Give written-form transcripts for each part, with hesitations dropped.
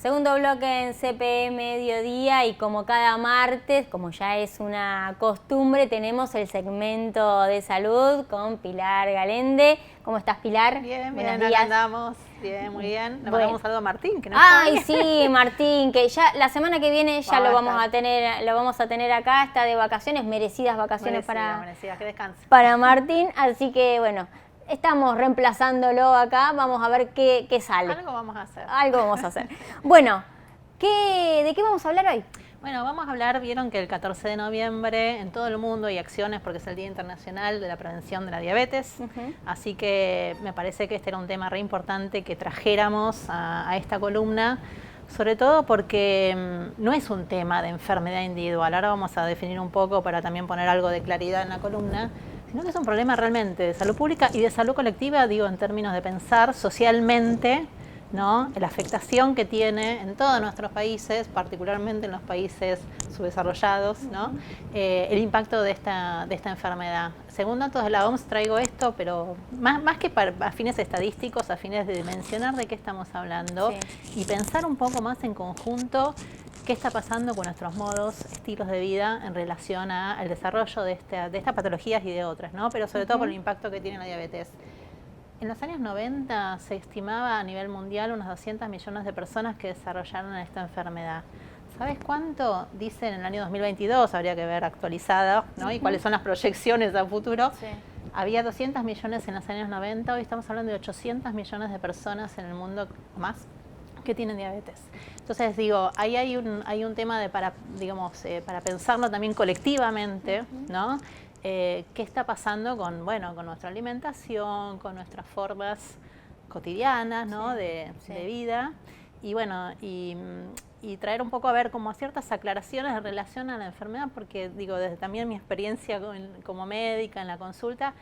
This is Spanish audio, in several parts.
segundo bloque en CPE Mediodía y como cada martes, como ya es una costumbre, tenemos el segmento de salud con Pilar Galende. ¿Cómo estás, Pilar? Bien, Buenos bien, días. acá andamos. Bien, muy bien. Le mandamos un saludo a Martín, que no Ay, está. sí, Martín, que ya la semana que viene ya lo vamos a tener acá, está de vacaciones, merecidas vacaciones merecidas, que descanse. para Martín, así que bueno, estamos reemplazándolo acá, vamos a ver qué sale. Algo vamos a hacer. Algo vamos a hacer. Bueno, ¿de qué vamos a hablar hoy? Bueno, vamos a hablar, vieron que el 14 de noviembre en todo el mundo hay acciones porque es el Día Internacional de la Prevención de la Diabetes, así que me parece que este era un tema re importante que trajéramos a esta columna, sobre todo porque no es un tema de enfermedad individual, ahora vamos a definir un poco para también poner algo de claridad en la columna, sino que es un problema realmente de salud pública y de salud colectiva, digo, en términos de pensar socialmente, ¿no? La afectación que tiene en todos nuestros países, particularmente en los países subdesarrollados, ¿no? El impacto de esta enfermedad. Según datos de la OMS traigo esto, pero más que a fines estadísticos, a fines de dimensionar de qué estamos hablando y pensar un poco más en conjunto qué está pasando con nuestros modos, estilos de vida en relación al desarrollo de estas patologías y de otras, ¿no? Pero sobre todo por el impacto que tiene la diabetes. En los años 90 se estimaba a nivel mundial unos 200 millones de personas que desarrollaron esta enfermedad. ¿Sabes cuánto? Dicen en el año 2022, habría que ver actualizada, ¿no? Y cuáles son las proyecciones a futuro. Sí. Había 200 millones en los años 90, hoy estamos hablando de 800 millones de personas en el mundo más que tienen diabetes. Entonces digo, ahí hay un tema para pensarlo también colectivamente, ¿no? ¿Qué está pasando con nuestra alimentación, con nuestras formas cotidianas, ¿no? de vida? Y bueno, y traer un poco a ver como ciertas aclaraciones en relación a la enfermedad, porque digo, desde también mi experiencia como médica en la consulta,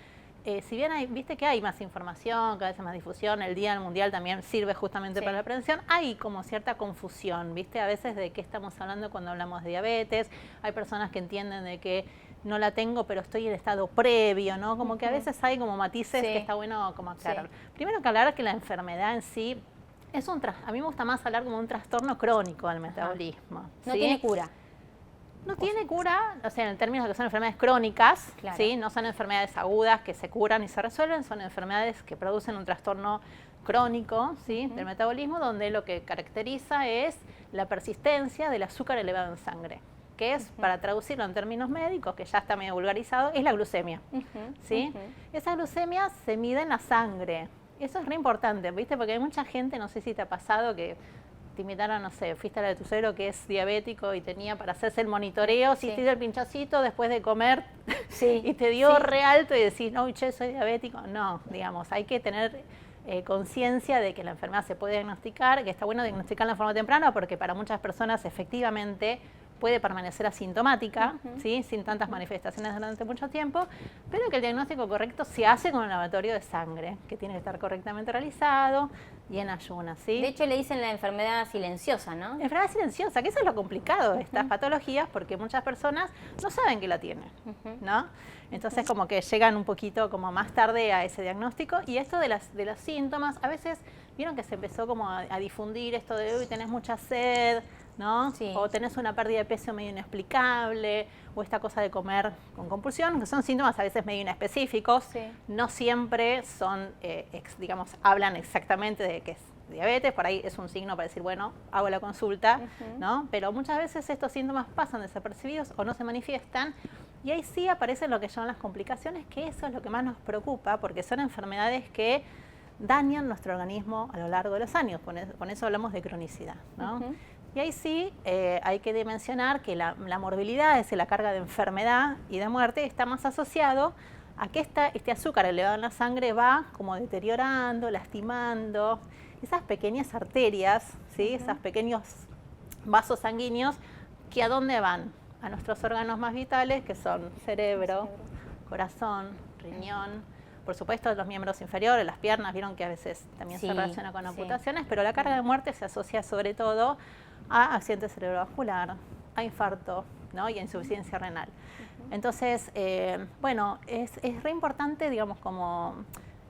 si bien viste que hay más información, cada vez hay más difusión, el Día Mundial también sirve justamente para la prevención, hay como cierta confusión, viste, a veces de qué estamos hablando cuando hablamos de diabetes, hay personas que entienden de que no la tengo, pero estoy en estado previo, ¿no? Como que a veces hay como matices que está bueno como aclarar. Primero que aclarar que la enfermedad en sí es a mí me gusta más hablar como un trastorno crónico del metabolismo. No tiene cura. No tiene cura, o sea, en términos de que son enfermedades crónicas, ¿sí? No son enfermedades agudas que se curan y se resuelven, son enfermedades que producen un trastorno crónico, ¿sí? Del metabolismo, donde lo que caracteriza es la persistencia del azúcar elevado en sangre, que es, para traducirlo en términos médicos, que ya está medio vulgarizado, es la glucemia, ¿sí? Esa glucemia se mide en la sangre. Eso es re importante, ¿viste? Porque hay mucha gente, no sé si te ha pasado, que te invitaron, no sé, fuiste a la de tu suegro que es diabético y tenía para hacerse el monitoreo, si te dio el pinchacito después de comer y te dio re alto y decís, no, che, soy diabético. No, digamos, hay que tener conciencia de que la enfermedad se puede diagnosticar, que está bueno diagnosticarla en forma temprana porque para muchas personas efectivamente puede permanecer asintomática, ¿sí? Sin tantas manifestaciones durante mucho tiempo, pero que el diagnóstico correcto se hace con un laboratorio de sangre, que tiene que estar correctamente realizado y en ayunas, ¿sí? De hecho le dicen la enfermedad silenciosa, ¿no? Enfermedad silenciosa, que eso es lo complicado de estas patologías, porque muchas personas no saben que la tienen, ¿no? Entonces como que llegan un poquito como más tarde a ese diagnóstico, y esto de los síntomas, a veces vieron que se empezó como a difundir esto de hoy tenés mucha sed, ¿no? O tenés una pérdida de peso medio inexplicable, o esta cosa de comer con compulsión, que son síntomas a veces medio inespecíficos, no siempre son, hablan exactamente de que es diabetes, por ahí es un signo para decir, bueno, hago la consulta, ¿no? Pero muchas veces estos síntomas pasan desapercibidos o no se manifiestan, y ahí sí aparecen lo que llaman las complicaciones, que eso es lo que más nos preocupa, porque son enfermedades que dañan nuestro organismo a lo largo de los años, con eso hablamos de cronicidad, ¿no? Y ahí sí hay que dimensionar que la morbilidad, es decir, la carga de enfermedad y de muerte, está más asociado a que este azúcar elevado en la sangre va como deteriorando, lastimando esas pequeñas arterias, ¿sí? Esos pequeños vasos sanguíneos, que ¿a dónde van? A nuestros órganos más vitales, que son cerebro, corazón, riñón, por supuesto los miembros inferiores, las piernas, vieron que a veces también se relaciona con amputaciones, pero la carga de muerte se asocia sobre todo a accidente cerebrovascular, a infarto, ¿no? Y a insuficiencia renal. Entonces, bueno, es re importante, digamos, como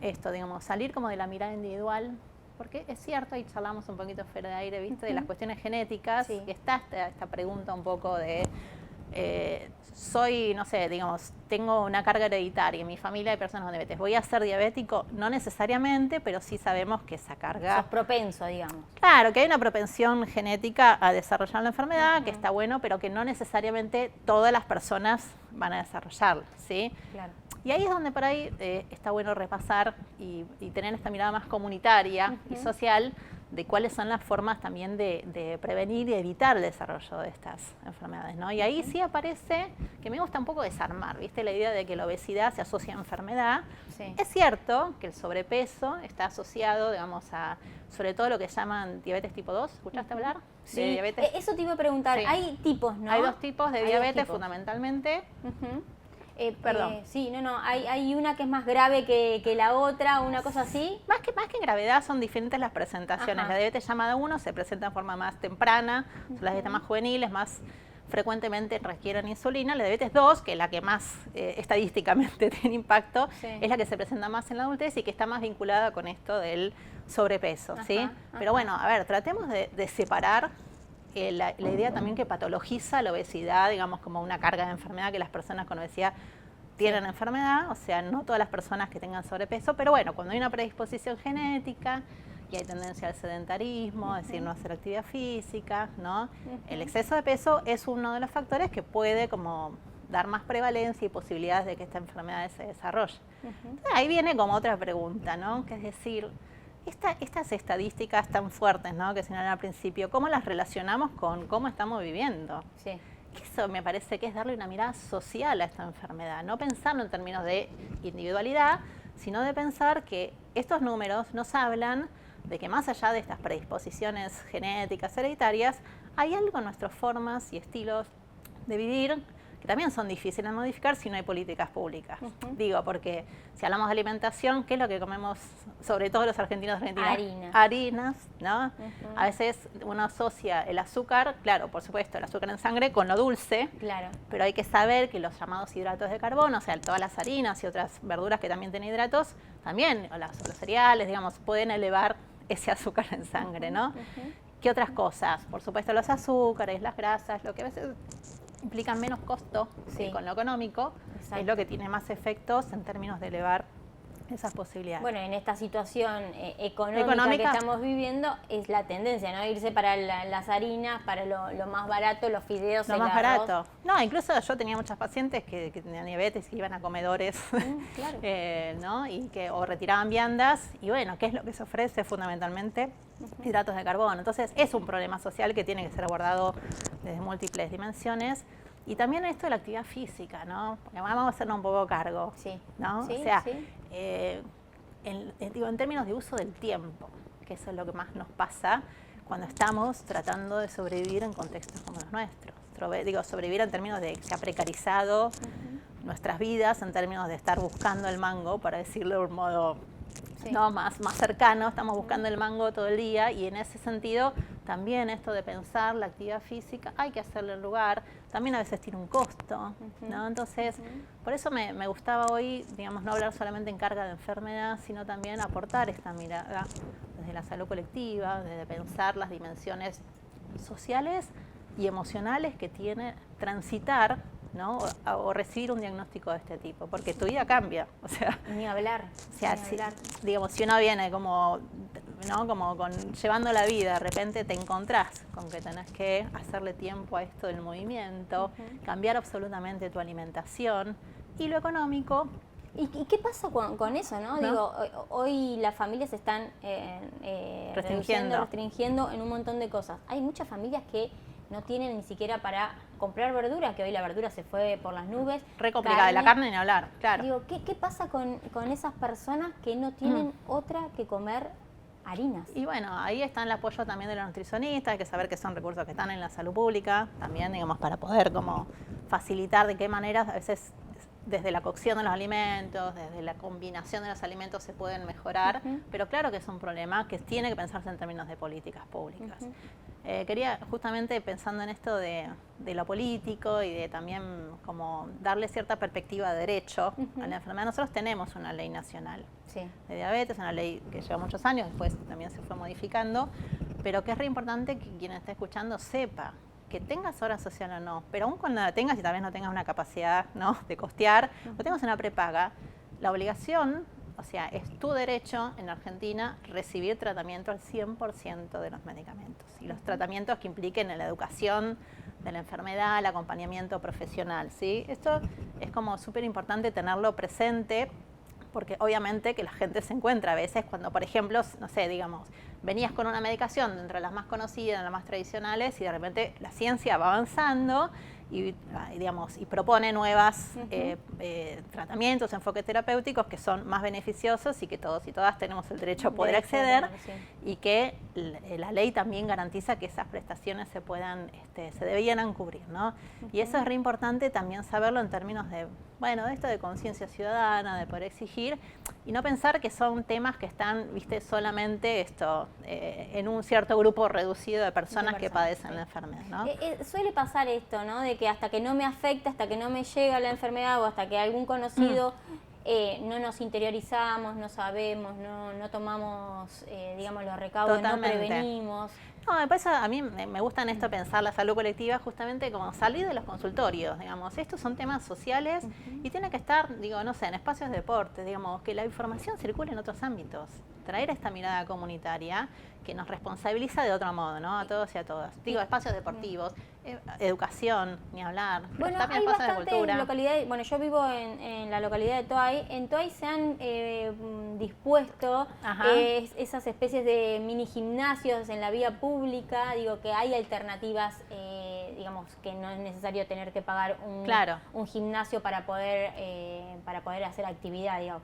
esto, digamos, salir como de la mirada individual, Porque es cierto, y charlamos un poquito fuera de aire, ¿viste? De las cuestiones genéticas, y está esta pregunta un poco de, soy, no sé, digamos, tengo una carga hereditaria, en mi familia hay personas con diabetes, ¿voy a ser diabético? No necesariamente, pero sí sabemos que esa carga... Sos propenso, digamos. Claro, que hay una propensión genética a desarrollar la enfermedad, que está bueno, pero que no necesariamente todas las personas van a desarrollarla, ¿sí? Claro. Y ahí es donde por ahí está bueno repasar y tener esta mirada más comunitaria y social de cuáles son las formas también de prevenir y evitar el desarrollo de estas enfermedades, ¿no? Y ahí sí aparece, que me gusta un poco desarmar, ¿viste? La idea de que la obesidad se asocia a enfermedad. Sí. Es cierto que el sobrepeso está asociado, digamos, a sobre todo lo que llaman diabetes tipo 2. ¿Escuchaste hablar? Sí, de diabetes. Eso te iba a preguntar. Sí. Hay tipos, ¿no? Hay dos tipos de diabetes fundamentalmente. Perdón. Sí, hay una que es más grave que la otra, una cosa así. Más que en gravedad son diferentes las presentaciones. La diabetes llamada 1 se presenta en forma más temprana, son las dietas más juveniles, más frecuentemente requieren insulina. La diabetes 2, que es la que más estadísticamente tiene impacto, es la que se presenta más en la adultez y que está más vinculada con esto del sobrepeso, ¿sí? Pero bueno, a ver, tratemos de separar la idea también que patologiza la obesidad, digamos, como una carga de enfermedad, que las personas con obesidad tienen enfermedad, o sea, no todas las personas que tengan sobrepeso, pero bueno, cuando hay una predisposición genética y hay tendencia al sedentarismo, es decir, no hacer actividad física, ¿no? El exceso de peso es uno de los factores que puede como dar más prevalencia y posibilidades de que esta enfermedad se desarrolle. Entonces, ahí viene como otra pregunta, ¿no? Que es decir, estas estadísticas tan fuertes, ¿no?, que señalan al principio, ¿cómo las relacionamos con cómo estamos viviendo? Sí. Eso me parece que es darle una mirada social a esta enfermedad, no pensarlo en términos de individualidad, sino de pensar que estos números nos hablan de que más allá de estas predisposiciones genéticas hereditarias, hay algo en nuestras formas y estilos de vivir que también son difíciles de modificar si no hay políticas públicas. Digo, porque si hablamos de alimentación, ¿qué es lo que comemos, sobre todo los argentinos? Harinas, ¿no? A veces uno asocia el azúcar, claro, por supuesto, el azúcar en sangre con lo dulce, pero hay que saber que los llamados hidratos de carbono, o sea, todas las harinas y otras verduras que también tienen hidratos, también, o los cereales, digamos, pueden elevar ese azúcar en sangre, ¿no? ¿Qué otras cosas? Por supuesto, los azúcares, las grasas, lo que a veces implican menos costo con lo económico, es lo que tiene más efectos en términos de elevar esas posibilidades. Bueno, en esta situación económica que estamos viviendo es la tendencia, ¿no? Irse para las harinas, para lo más barato, los fideos, lo más barato. No, incluso yo tenía muchas pacientes que tenían diabetes y iban a comedores, ¿no? Y o retiraban viandas, y bueno, ¿qué es lo que se ofrece fundamentalmente? Hidratos de carbono. Entonces es un problema social que tiene que ser abordado desde múltiples dimensiones. Y también esto de la actividad física, ¿no? Porque vamos a hacernos un poco cargo, ¿no? Sí, o sea, en términos de uso del tiempo, que eso es lo que más nos pasa cuando estamos tratando de sobrevivir en contextos como los nuestros. Sobrevivir en términos de que se ha precarizado nuestras vidas, en términos de estar buscando el mango, para decirlo de un modo más cercano, estamos buscando el mango todo el día, y en ese sentido también esto de pensar la actividad física, hay que hacerle el lugar, también a veces tiene un costo, ¿no? Entonces, por eso me gustaba hoy, digamos, no hablar solamente en carga de enfermedad, sino también aportar esta mirada desde la salud colectiva, desde pensar las dimensiones sociales y emocionales que tiene transitar, ¿no? O recibir un diagnóstico de este tipo, porque tu vida cambia, o sea, ni hablar. O sea, digamos, si uno viene como, ¿no? Como llevando la vida, de repente te encontrás con que tenés que hacerle tiempo a esto del movimiento, cambiar absolutamente tu alimentación y lo económico. ¿Y qué pasa con eso, no? Digo, hoy las familias están restringiendo en un montón de cosas. Hay muchas familias que no tienen ni siquiera para comprar verdura, que hoy la verdura se fue por las nubes. Re complicada, de la carne ni hablar, claro. Digo, ¿qué pasa con esas personas que no tienen otra que comer harinas? Y bueno, ahí está el apoyo también de los nutricionistas, hay que saber que son recursos que están en la salud pública, también, digamos, para poder como facilitar de qué manera a veces desde la cocción de los alimentos, desde la combinación de los alimentos se pueden mejorar, pero claro que es un problema que tiene que pensarse en términos de políticas públicas. Quería, justamente pensando en esto de lo político y de también como darle cierta perspectiva de derecho a la enfermedad, nosotros tenemos una ley nacional de diabetes, una ley que lleva muchos años, después también se fue modificando, pero que es re importante que quien esté escuchando sepa que tengas obra social o no, pero aún cuando la tengas y tal vez no tengas una capacidad, ¿no?, de costear, o tengas una prepaga, la obligación, o sea, es tu derecho en Argentina recibir tratamiento al 100% de los medicamentos y los tratamientos que impliquen en la educación de la enfermedad, el acompañamiento profesional, ¿sí? Esto es como súper importante tenerlo presente, porque obviamente que la gente se encuentra a veces cuando, por ejemplo, no sé, digamos, venías con una medicación dentro de las más conocidas, las más tradicionales, y de repente la ciencia va avanzando y digamos, y propone nuevos tratamientos, enfoques terapéuticos que son más beneficiosos y que todos y todas tenemos el derecho a poder acceder, y que la ley también garantiza que esas prestaciones se puedan, se debieran cubrir, ¿no? Y eso es re importante también saberlo en términos de, bueno, de esto de conciencia ciudadana, de poder exigir, y no pensar que son temas que están, viste, solamente en un cierto grupo reducido de personas que padecen la enfermedad, ¿no? Suele pasar esto, ¿no? De que hasta que no me afecta, hasta que no me llega la enfermedad o hasta que algún conocido no nos interiorizamos, no sabemos, no tomamos, digamos, los recaudos, Totalmente. no prevenimos. No, después a mí me gusta en esto pensar la salud colectiva justamente como salir de los consultorios, digamos. Estos son temas sociales y tiene que estar, digo, no sé, en espacios de deporte, digamos, que la información circule en otros ámbitos. Traer esta mirada comunitaria que nos responsabiliza de otro modo, ¿no? A todos y a todas. Digo, espacios deportivos, educación, ni hablar. Bueno, también hay espacios de bastantes cultura. localidades, bueno, yo vivo en la localidad de Toay. En Toay se han dispuesto esas especies de mini gimnasios en la vía pública. Digo que hay alternativas, digamos, que no es necesario tener que pagar un gimnasio para poder hacer actividad, digamos.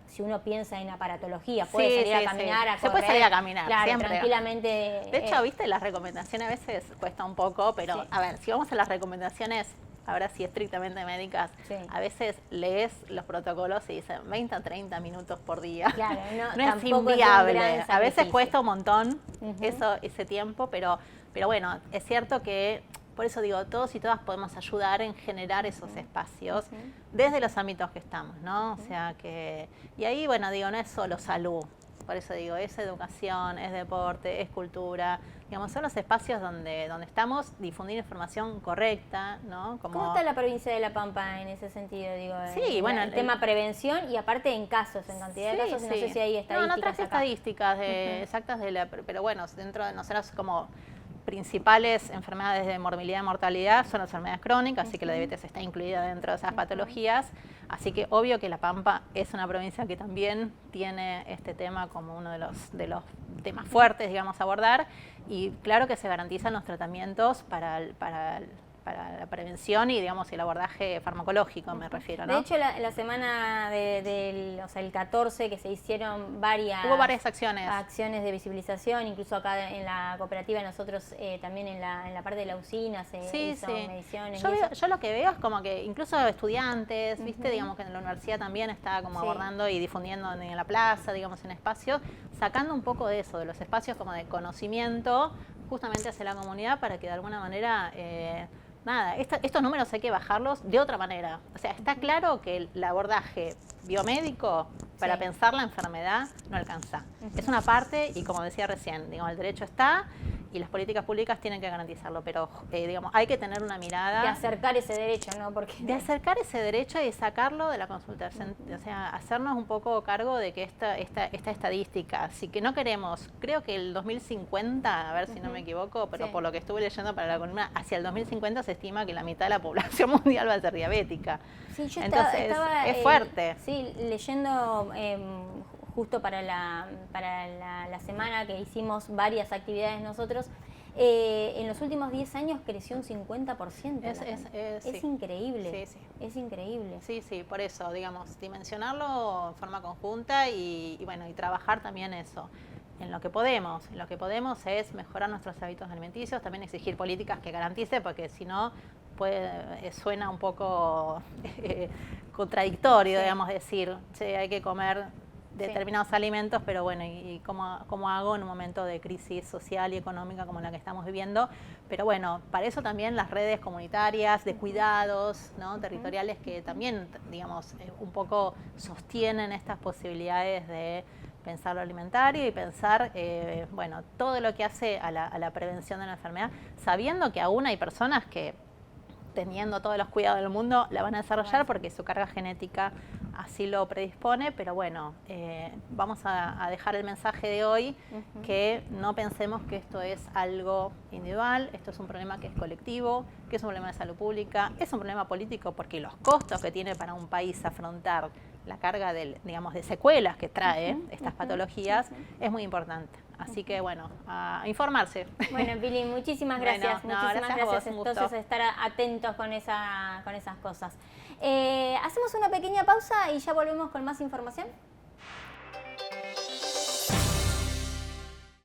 Si uno piensa en aparatología, puede salir a caminar, a correr. Se puede salir a caminar, claro, siempre. Tranquilamente. De hecho, viste, las recomendaciones a veces cuesta un poco, pero a ver, si vamos a las recomendaciones, ahora sí estrictamente médicas, a veces lees los protocolos y dicen 20 a 30 minutos por día. Claro, no es inviable. A veces cuesta un montón ese tiempo, pero bueno, es cierto que, por eso digo, todos y todas podemos ayudar en generar esos espacios desde los ámbitos que estamos, ¿no? O sea que, y ahí, bueno, digo, no es solo salud, por eso digo, es educación, es deporte, es cultura, digamos, son los espacios donde estamos difundiendo información correcta, ¿no? ¿Cómo está la provincia de La Pampa en ese sentido? Digo, bueno, el tema prevención y aparte en casos, en cantidad de casos, no sé si hay estadísticas. No traje estadísticas exactas pero bueno, dentro de nosotros como principales enfermedades de morbilidad y mortalidad son las enfermedades crónicas, así que la diabetes está incluida dentro de esas patologías, así que obvio que La Pampa es una provincia que también tiene este tema como uno de los temas fuertes, digamos, a abordar, y claro que se garantizan los tratamientos para la prevención y, digamos, el abordaje farmacológico, me refiero, ¿no? De hecho, la semana el 14, que se hicieron Hubo varias acciones de visibilización, incluso acá en la cooperativa nosotros también en la parte de la usina se hizo mediciones. Yo lo que veo es como que incluso estudiantes, ¿viste? Digamos que en la universidad también está como abordando y difundiendo en la plaza, digamos, en espacios, sacando un poco de eso, de los espacios como de conocimiento, justamente hacia la comunidad para que de alguna manera... estos números hay que bajarlos de otra manera. O sea, está claro que el abordaje biomédico para pensar la enfermedad no alcanza. Es una parte y, como decía recién, digamos, el derecho está y las políticas públicas tienen que garantizarlo, pero digamos, hay que tener una mirada... De acercar ese derecho, ¿no? De acercar ese derecho y sacarlo de la consulta. O sea, hacernos un poco cargo de que esta estadística, así que no queremos, creo que el 2050, a ver si no me equivoco, pero por lo que estuve leyendo para la columna, hacia el 2050 se estima que la mitad de la población mundial va a ser diabética. Sí, yo entonces estaba es fuerte. Sí, leyendo justo para la semana que hicimos varias actividades nosotros, en los últimos 10 años creció un 50%. Es increíble. Es increíble. Sí, por eso, digamos, dimensionarlo en forma conjunta y bueno, y trabajar también eso. En lo que podemos es mejorar nuestros hábitos alimenticios, también exigir políticas que garanticen, porque si no, suena un poco contradictorio, Sí. digamos, decir, che, hay que comer determinados alimentos, pero bueno, ¿y cómo hago en un momento de crisis social y económica como la que estamos viviendo? Pero bueno, para eso también las redes comunitarias de cuidados, ¿no?, territoriales, que también, digamos, un poco sostienen estas posibilidades de pensar lo alimentario y pensar, bueno, todo lo que hace a la prevención de la enfermedad, sabiendo que aún hay personas que, teniendo todos los cuidados del mundo, la van a desarrollar porque su carga genética así lo predispone, pero bueno, vamos a dejar el mensaje de hoy, que no pensemos que esto es algo individual, esto es un problema que es colectivo, que es un problema de salud pública, es un problema político porque los costos que tiene para un país afrontar la carga digamos, de secuelas que trae estas patologías es muy importante. Así que bueno, a informarse. Bueno, Pili, muchísimas gracias. Bueno, Muchísimas gracias. un Entonces, gusto. estar atentos con esas cosas. Hacemos una pequeña pausa y ya volvemos con más información.